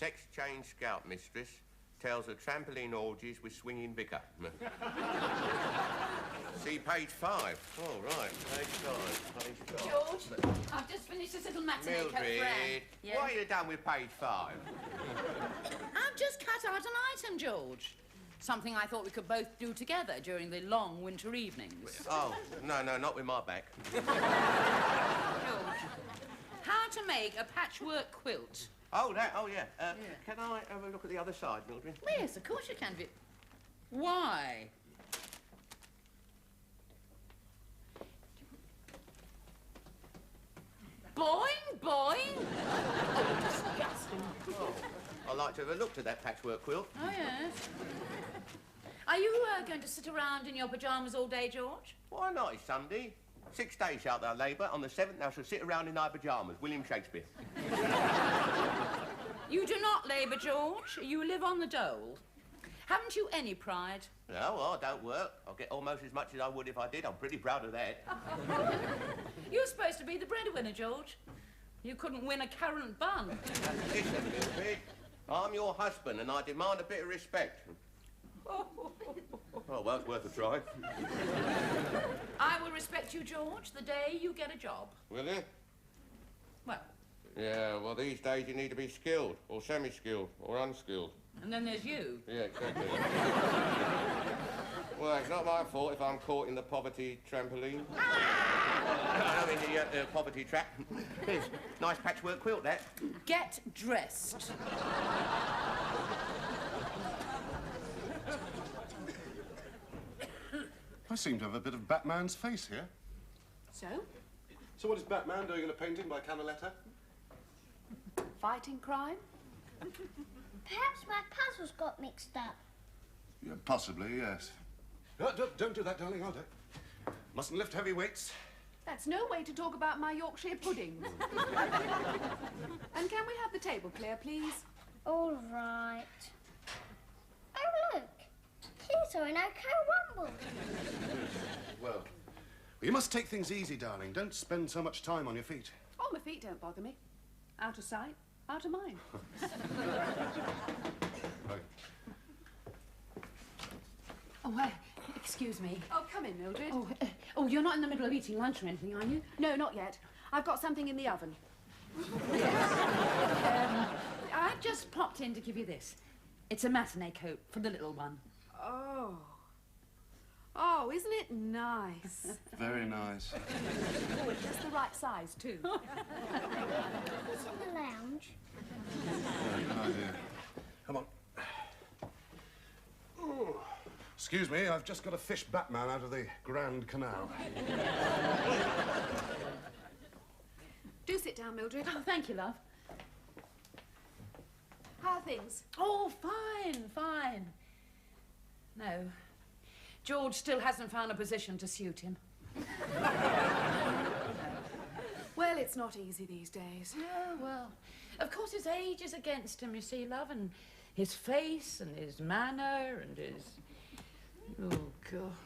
sex change scout mistress tells of trampoline orgies with swinging vicar. See page 5. Oh, right, page 5. George, I've just finished this little matinee coat for Anne. Mildred, Yeah? what are you done with page 5? I've just cut out an item, George. Something I thought we could both do together during the long winter evenings. Oh, no, not with my back. George, how to make a patchwork quilt. Oh, that, oh, yeah. Can I have a look at the other side, Mildred? Well, yes, of course you can. Why? Boing, boing. Oh, disgusting. Oh, I'd like to have a look at that patchwork quilt. Oh, yes. Are you going to sit around in your pyjamas all day, George? Why not? It's Sunday. 6 days shalt thou labour. On the 7th thou shalt sit around in thy pyjamas. William Shakespeare. You do not labour, George. You live on the dole. Haven't you any pride? No, well, I don't work. I'll get almost as much as I would if I did. I'm pretty proud of that. You're supposed to be the breadwinner, George. You couldn't win a currant bun. Listen, Mildred. I'm your husband and I demand a bit of respect. Oh, well, it's worth a try. I will respect you, George, the day you get a job. Will you? Well. Yeah, well, these days you need to be skilled, or semi-skilled, or unskilled. And then there's you. Yeah, exactly. Well, it's not my fault if I'm caught in the poverty trampoline. I mean, the poverty trap. Here's nice patchwork quilt, that. Get dressed. I seem to have a bit of Batman's face here. So? So what is Batman doing in a painting by Canaletto? Fighting crime? Perhaps my puzzles got mixed up. Yeah, possibly, yes. No, don't do that, darling, I'll do. Mustn't lift heavy weights. That's no way to talk about my Yorkshire puddings. And can we have the table clear, please? All right. Oh, look. Things are in okay rumble. Well, you must take things easy, darling. Don't spend so much time on your feet. Oh, my feet don't bother me. Out of sight, out of mind. Right. Oh, excuse me. Oh, come in, Mildred. Oh, you're not in the middle of eating lunch or anything, are you? No, not yet. I've got something in the oven. I just popped in to give you this. It's a matinee coat for the little one. Oh. Oh, isn't it nice? Very nice. Oh, it's just the right size, too. It's in the lounge. Yeah, good idea. Come on. Ooh. Excuse me, I've just got to fish Batman out of the Grand Canal. Do sit down, Mildred. Oh, thank you, love. How are things? Oh, fine, fine. No. George still hasn't found a position to suit him. Well, it's not easy these days. Yeah, well, of course his age is against him, you see, love, and his face and his manner and his... Oh, God.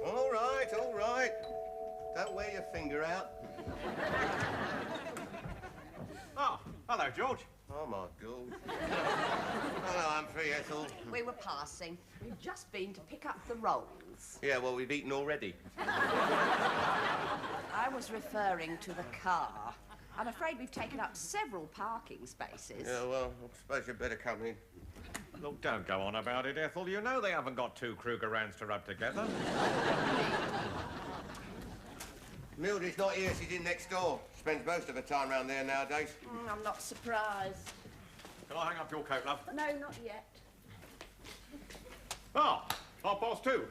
All right. Don't wear your finger out. Oh, hello, George. Oh, my God. Hello, Humphrey, Ethel. We were passing. We've just been to pick up the rolls. Yeah, well, we've eaten already. I was referring to the car. I'm afraid we've taken up several parking spaces. Yeah, well, I suppose you'd better come in. Look, don't go on about it, Ethel. You know they haven't got 2 Krugerrands to rub together. Mildred's not here, she's in next door. Spends most of her time round there nowadays. I'm not surprised. Can I hang up your coat, love? No, not yet. Oh, 2:30.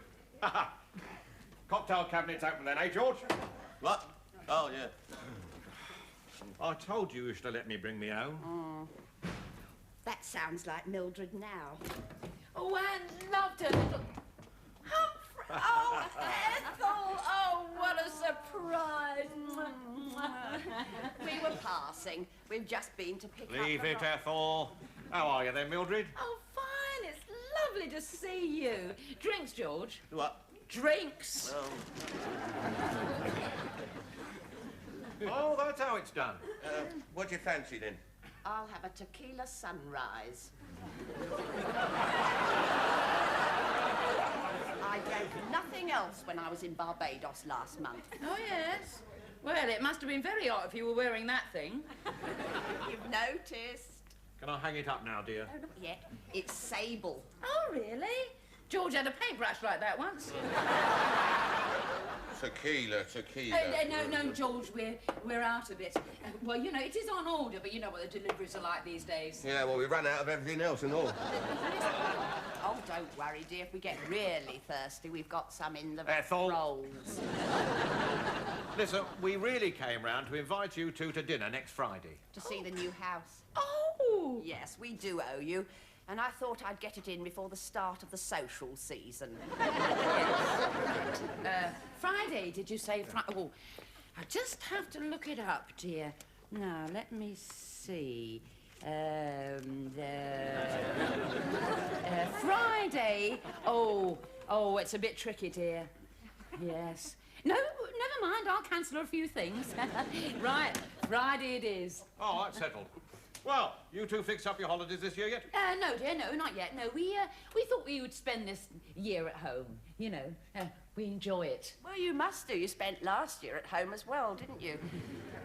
Cocktail cabinet's open then, eh, George? What? Oh, yeah. I told you used to let me bring me home. That sounds like Mildred now. Oh, Anne loved her little... Humphrey! Oh, Ethel! Oh, what a surprise! We were passing. We've just been to pick Leave up the it, Ethel. How are you then, Mildred? Oh, fine. It's lovely to see you. Drinks, George. What? Drinks. Oh. Oh, that's how it's done. What do you fancy, then? I'll have a tequila sunrise. I drank nothing else when I was in Barbados last month. Oh, yes? Well, it must have been very hot if you were wearing that thing. You've noticed. Can I hang it up now, dear? No, not yet. It's sable. Oh, really? George had a paintbrush like that once. Tequila. No, George, we're out of it. Well, you know, it is on order, but you know what the deliveries are like these days. Yeah, well, we run out of everything else and all. Oh, don't worry, dear. If we get really thirsty, we've got some in the Ethel. rolls. Listen, we really came round to invite you two to dinner next Friday. To see the new house. Oh! Yes, we do owe you. And I thought I'd get it in before the start of the social season. Friday, did you say Friday? Oh, I just have to look it up, dear. Now, let me see. Friday. Oh, it's a bit tricky, dear. Yes. No, never mind. I'll cancel a few things. Right, Friday it is. Oh, that's settled. Well, you two fixed up your holidays this year yet? No, dear, no, not yet. No, we thought we would spend this year at home. You know, we enjoy it. Well, you must do. You spent last year at home as well, didn't you?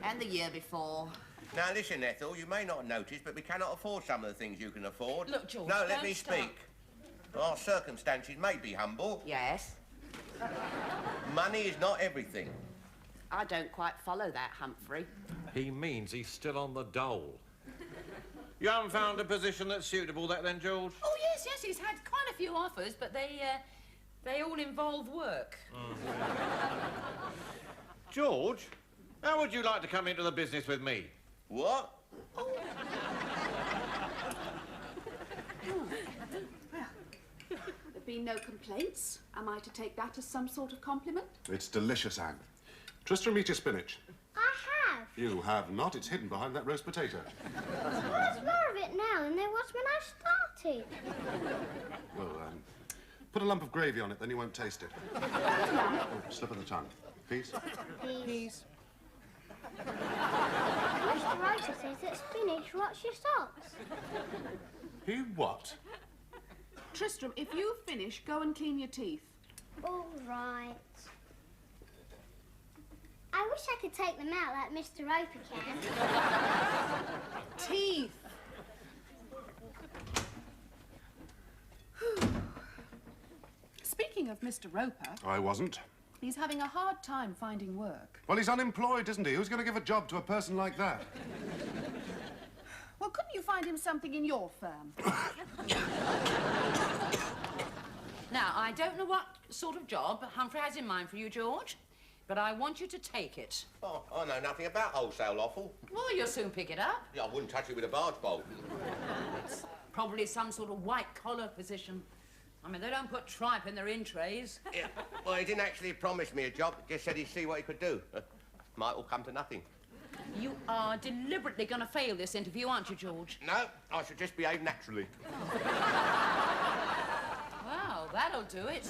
And the year before. Now, listen, Ethel, you may not notice, but we cannot afford some of the things you can afford. Look, George, No, let don't me start. speak. Our circumstances may be humble. Yes. Money is not everything. I don't quite follow that, Humphrey. He means he's still on the dole. You haven't found a position that's suitable then, George? Oh, yes, he's had quite a few offers, but they all involve work. George, how would you like to come into the business with me? What? There've been no complaints. Am I to take that as some sort of compliment? It's delicious, Anne. Tristram, eat your spinach. I have. You have not. It's hidden behind that roast potato. Well, there's more of it now than there was when I started. Well, put a lump of gravy on it, then you won't taste it. Oh, slip of the tongue. Peas? Peas. Mr. Roper says that spinach rots your socks. He what? Tristram, if you finish, go and clean your teeth. All right. I wish I could take them out like Mr. Roper can. Teeth! Speaking of Mr. Roper, I wasn't. he's having a hard time finding work. Well, he's unemployed, isn't he? Who's going to give a job to a person like that? Well, couldn't you find him something in your firm? Now, I don't know what sort of job Humphrey has in mind for you, George, but I want you to take it. Oh, I know nothing about wholesale offal. Well, you'll soon pick it up. Yeah, I wouldn't touch it with a barge pole. It's probably some sort of white-collar position. I mean, they don't put tripe in their in trays. Yeah. Well, he didn't actually promise me a job. Just said he'd see what he could do. Might all come to nothing. You are deliberately going to fail this interview, aren't you, George? No, I should just behave naturally. Well, that'll do it.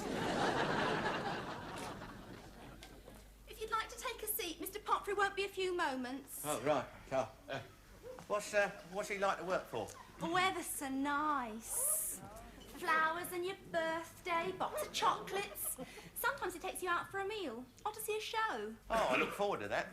If you'd like to take a seat, Mr. Humphrey won't be a few moments. Oh, right. Oh, what's he like to work for? The weather's so nice. Flowers and your birthday, box of chocolates. Sometimes he takes you out for a meal or to see a show. Oh, I look forward to that.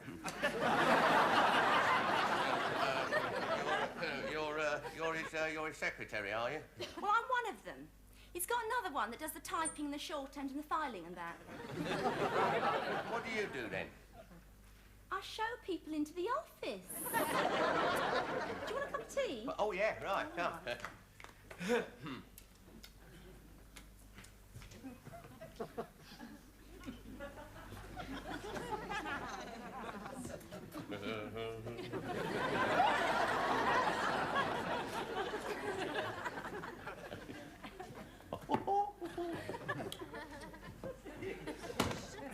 You're his secretary, are you? Well, I'm one of them. He's got another one that does the typing, the short end, and the filing and that. What do you do then? I show people into the office. Do you want a cup of tea? Oh, yeah, right. Oh.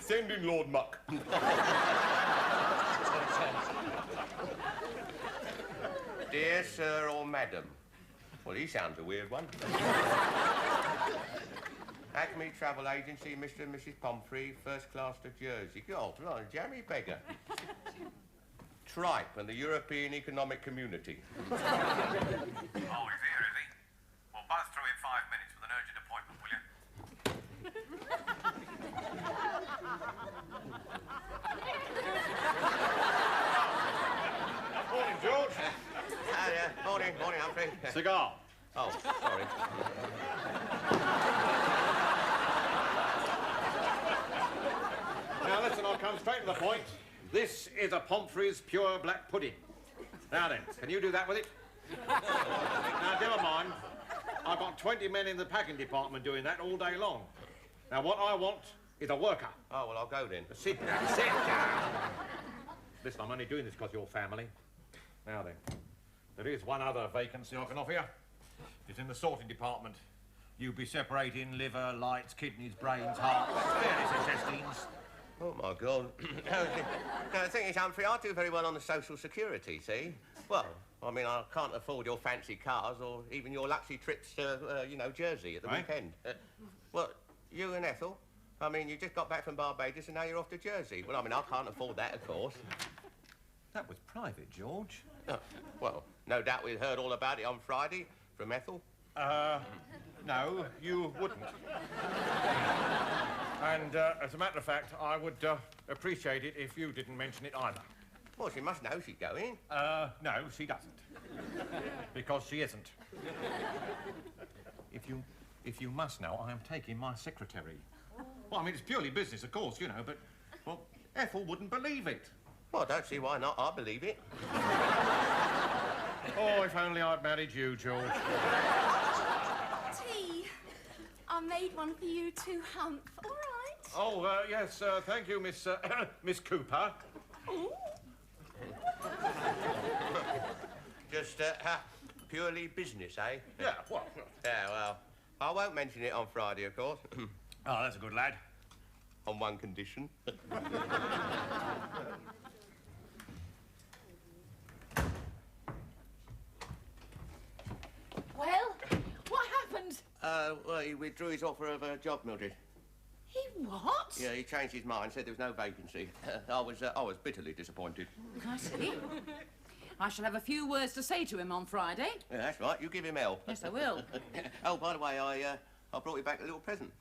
Send in Lord Muck. Dear sir or madam. Well, he sounds a weird one. Acme Travel Agency, Mr. and Mrs. Humphrey, first class to Jersey. God, right, jammy beggar. tripe and the European Economic Community. Oh, he's here, is he? Well, buzz through in 5 minutes with an urgent appointment, will you? Morning, George. Morning, Humphrey. Cigar. Oh, sorry. Now, listen, I'll come straight to the point. This is a Humphrey's pure black pudding. Now then, can you do that with it? Now, never mind. I've got 20 men in the packing department doing that all day long. Now, what I want is a worker. Oh, well, I'll go then. Sit down, sit down. Listen, I'm only doing this because you're family. Now then, there is one other vacancy I can offer you. It's in the sorting department. You'll be separating liver, lights, kidneys, brains, hearts, various intestines. Oh, my God. No, the thing is, Humphrey, I do very well on the social security, see? Well, I mean, I can't afford your fancy cars or even your luxury trips to, Jersey at the weekend. Well, you and Ethel, I mean, you just got back from Barbados and now you're off to Jersey. Well, I mean, I can't afford that, of course. That was private, George. Well, no doubt we heard all about it on Friday from Ethel. No, you wouldn't. And, as a matter of fact, I would appreciate it if you didn't mention it either. Well, she must know she's going. No, she doesn't. Because she isn't. If you must know, I am taking my secretary. Well, I mean, it's purely business, of course, you know, but, well, Ethel wouldn't believe it. Well, I don't see why not. I believe it. Oh, if only I'd married you, George. Tea. I made one for you too, Hump. All right. Oh, yes, thank you, Miss, Miss Cooper. Ooh. Just, purely business, eh? Yeah, well... Yeah, well, I won't mention it on Friday, of course. Oh, that's a good lad. On one condition. Well, what happened? Well, he withdrew his offer of a job, Mildred. He what? Yeah, he changed his mind, said there was no vacancy. I was bitterly disappointed. I see. I shall have a few words to say to him on Friday. Yeah, that's right. You give him hell. Yes, I will. Oh, by the way, I brought you back a little present.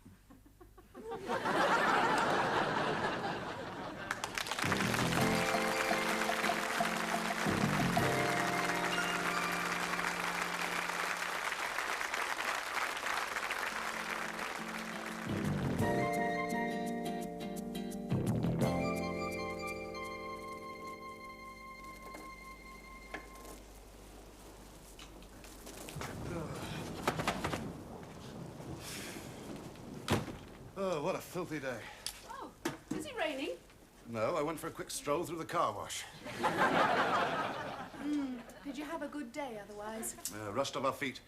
Oh, what a filthy day. Oh, is it raining? No, I went for a quick stroll through the car wash. Did you have a good day otherwise? Rushed off our feet.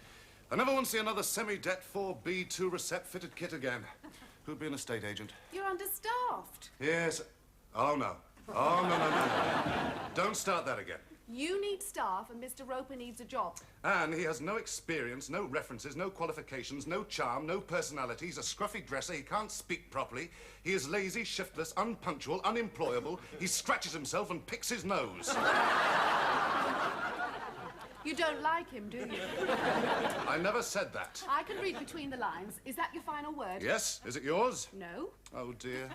I never want to see another semi-det 4B2 Recept fitted kit again. Who'd be an estate agent? You're understaffed. Yes. Oh, no. Oh, no. Don't start that again. You need staff and Mr. Roper needs a job. And he has no experience, no references, no qualifications, no charm, no personality. He's a scruffy dresser. He can't speak properly. He is lazy, shiftless, unpunctual, unemployable. He scratches himself and picks his nose. You don't like him, do you? I never said that. I can read between the lines. Is that your final word? Yes? Is it yours? No. Oh, dear.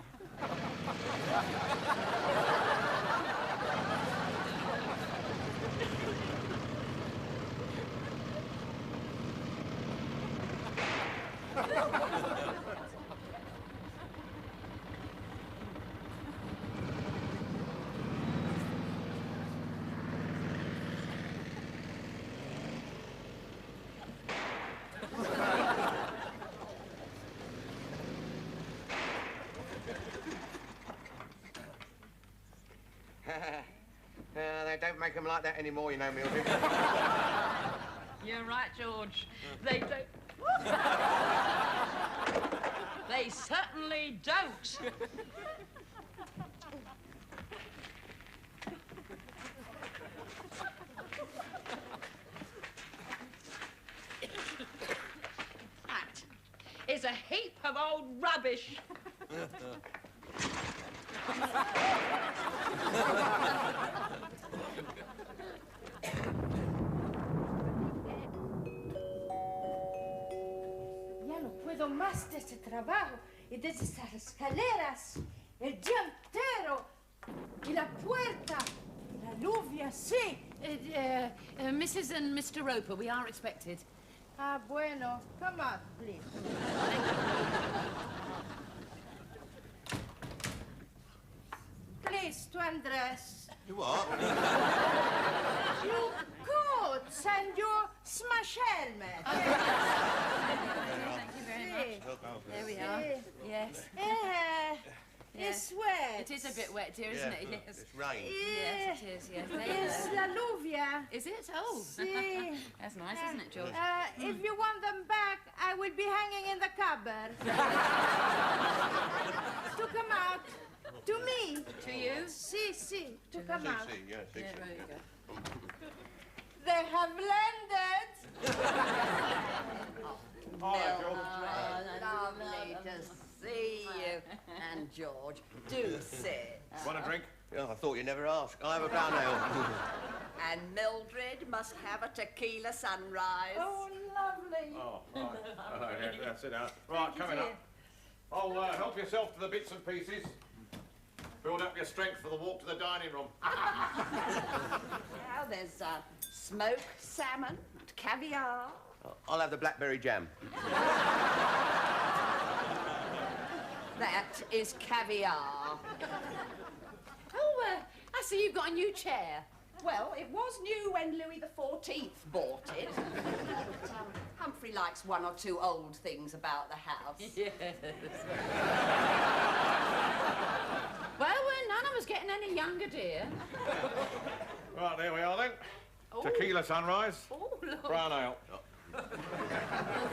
They don't make them like that anymore, you know, Mildred. You're right, George. They don't... They certainly don't. That is a heap of old rubbish. puedo más de ese trabajo y de esas escaleras, el día entero, y la puerta, y la lluvia, sí. Mrs. and Mr. Roper, we are expected. Ah, bueno. Come out, please. Please, to undress. You what? Your coats and your smash helmet. Thank you very much. There we are. Yes. It's wet. It is a bit wet, dear, isn't it? Yes. It's rain. Yes, it is, yes. There you It's go. la lluvia. Is it? Oh. Sí. That's nice, isn't it, George? If you want them back, I will be hanging in the cupboard. To come out. To me. To you? Sí, to come out. See, yeah, see. Yeah, there you go. They have landed. Hi, George. Lovely to see you. And George, do sit. Want a drink? Oh, I thought you'd never ask. I'll have a brown ale. And Mildred must have a tequila sunrise. Oh, lovely. Oh, right. Yeah, sit down. Right, coming up. Oh, help yourself to the bits and pieces. Build up your strength for the walk to the dining room. Now there's smoked salmon and caviar. I'll have the blackberry jam. That is caviar. Oh, I see you've got a new chair. Well, it was new when Louis XIV bought it. But, Humphrey likes one or two old things about the house. Yes. Well, we're none of us getting any younger, dear. Right, there we are then. Oh. Tequila sunrise. Oh, look. Brown ale.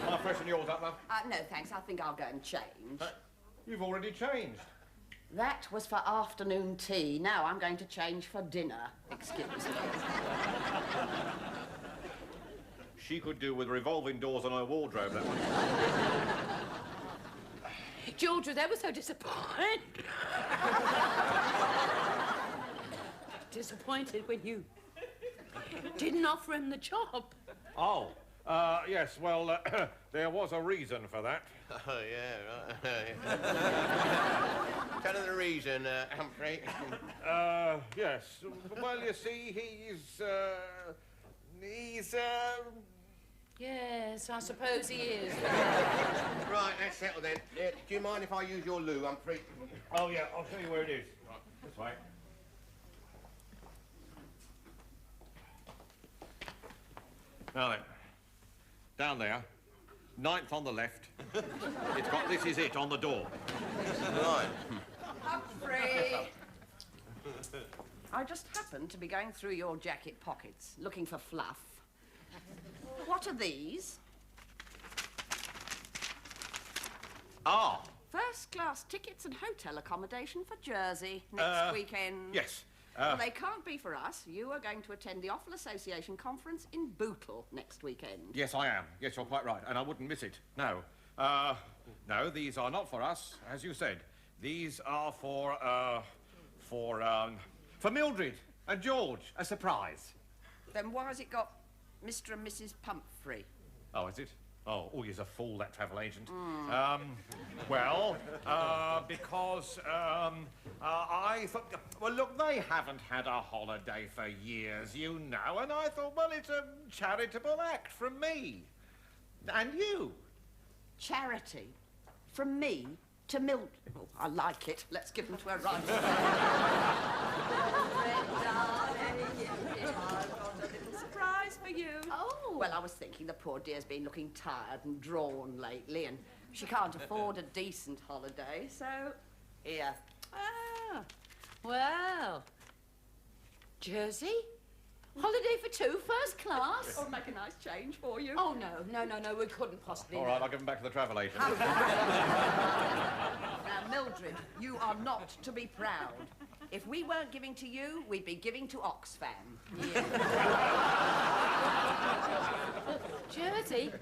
I'll freshen yours up, love. No, thanks. I think I'll go and change. You've already changed. That was for afternoon tea. Now I'm going to change for dinner. Excuse me. She could do with revolving doors on her wardrobe, that one. George was ever so disappointed. Disappointed when you didn't offer him the job. Oh, yes, well, there was a reason for that. Oh, yeah, right. Tell her the reason, Humphrey. Yes. Well, you see, he's Yes, I suppose he is. Right, let's settle then. Do you mind if I use your loo, Humphrey? Oh, yeah, I'll show you where it is. Right, this way. Now then, down there, 9th on the left. It's got "This is it" on the door. Right. Humphrey! I just happened to be going through your jacket pockets, looking for fluff. What are these? Ah, First-class tickets and hotel accommodation for Jersey next weekend. yes. Well, they can't be for us. You are going to attend the Awful Association conference in Bootle next weekend. Yes, I am. Yes, you're quite right, and I wouldn't miss it. No. No, these are not for us, as you said. These are for Mildred and George. A surprise. Then why has it got Mr. and Mrs. Humphrey? Oh, is it? Oh, he's a fool, that travel agent. Because I thought... Well, look, they haven't had a holiday for years, you know, and I thought, well, it's a charitable act from me. And you. Charity. From me to Mildred. Oh, I like it. Let's give them to her right. Surprise for you. Oh. Well, I was thinking the poor dear's been looking tired and drawn lately, and she can't afford a decent holiday, so here. Ah, well. Jersey? Holiday for two, first class? I'll make a nice change for you. Oh, no, we couldn't possibly. All right, I'll give them back to the travel agent. Now, Mildred, you are not to be proud. If we weren't giving to you, we'd be giving to Oxfam. Jersey?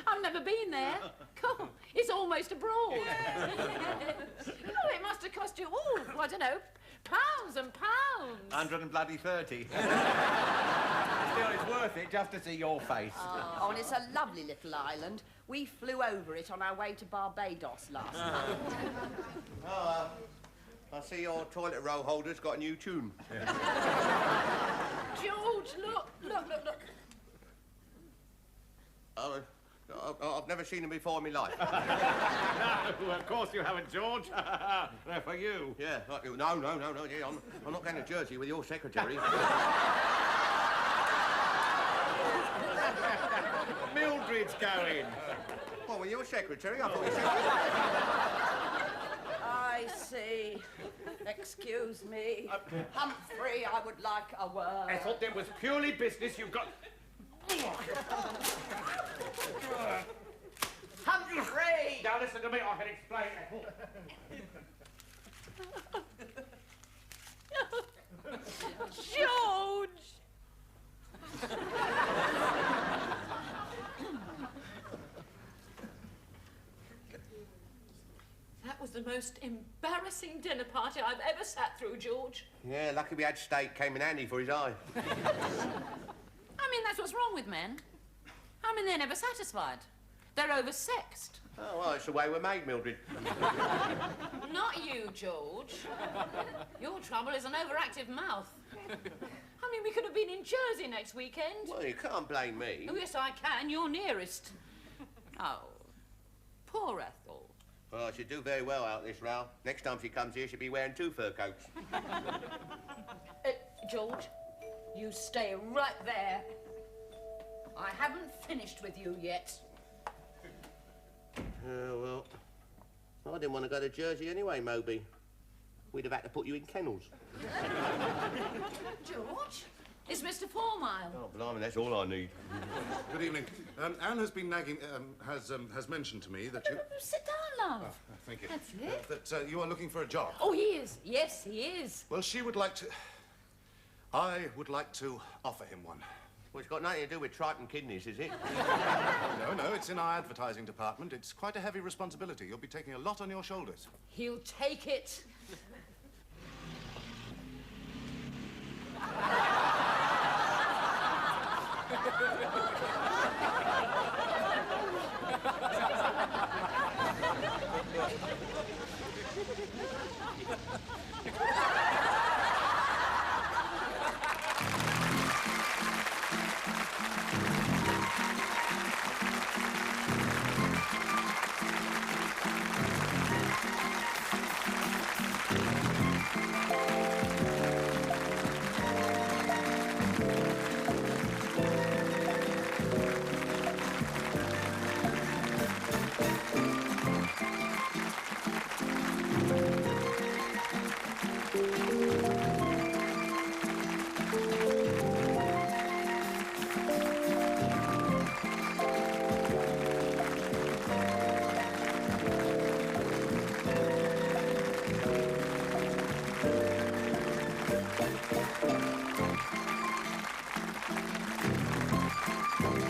I've never been there. God, it's almost abroad. Oh, it must have cost you, I don't know, Pounds and pounds. 130. Still, it's worth it just to see your face. Oh, and it's a lovely little island. We flew over it on our way to Barbados last night. I see your toilet roll holder's got a new tune. George, look. I've never seen them before in my life. No, of course you haven't, George. They're for you. Yeah, like, no. Yeah, I'm not going to Jersey with your secretary. Mildred's going. Well, with your secretary, I thought you said... I see. Excuse me. Humphrey, I would like a word. Ethel, it was purely business. You've got... Humphrey! Now listen to me, I can explain, Ethel. George! That was the most embarrassing dinner party I've ever sat through, George. Yeah, lucky we had steak, came in handy for his eye. I mean, that's what's wrong with men. I mean, they're never satisfied. They're oversexed. Oh, well, it's the way we're made, Mildred. Not you, George. Your trouble is an overactive mouth. I mean, we could have been in Jersey next weekend. Well, you can't blame me. Oh, yes, I can. You're nearest. Oh, poor Ethel. Well, she'll do very well out this row. Next time she comes here, she'll be wearing 2 fur coats. George, you stay right there. I haven't finished with you yet. Well, I didn't want to go to Jersey anyway, Moby. We'd have had to put you in kennels. George, it's Mr. Fourmile. Oh, blimey, that's all I need. Good evening. Anne has been nagging, has mentioned to me that you... Sit down, love. Thank you. That's it. That you are looking for a job. Oh, he is. Yes, he is. Well, she would like to... I would like to offer him one. Well, it's got nothing to do with tripe and kidneys, is it? No, it's in our advertising department. It's quite a heavy responsibility. You'll be taking a lot on your shoulders. He'll take it.